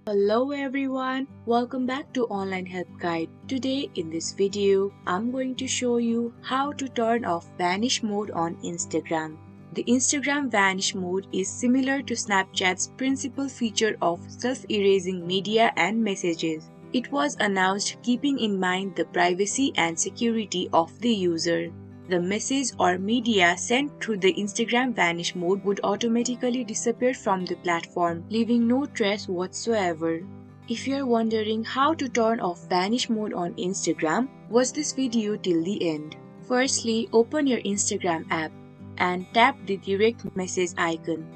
Hello everyone, welcome back to Online Help Guide. Today in this video, I'm going to show you how to turn off Vanish mode on Instagram. The Instagram Vanish mode is similar to Snapchat's principal feature of self-erasing media and messages. It was announced keeping in mind the privacy and security of the user. The message or media sent through the Instagram Vanish mode would automatically disappear from the platform, leaving no trace whatsoever. If you're wondering how to turn off Vanish mode on Instagram, watch this video till the end. Firstly, open your Instagram app and tap the direct message icon.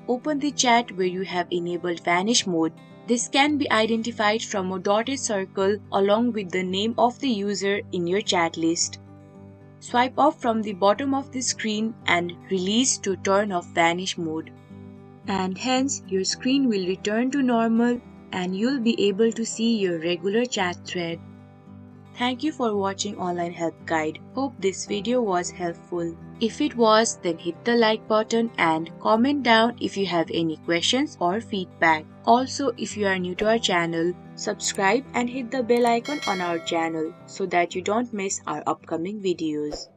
Open the chat where you have enabled Vanish mode. This can be identified from a dotted circle along with the name of the user in your chat list. Swipe up from the bottom of the screen and release to turn off Vanish mode. And hence, your screen will return to normal and you'll be able to see your regular chat thread. Thank you for watching Online Help Guide. Hope this video was helpful. If it was, then hit the like button and comment down if you have any questions or feedback. Also, if you are new to our channel, subscribe and hit the bell icon on our channel so that you don't miss our upcoming videos.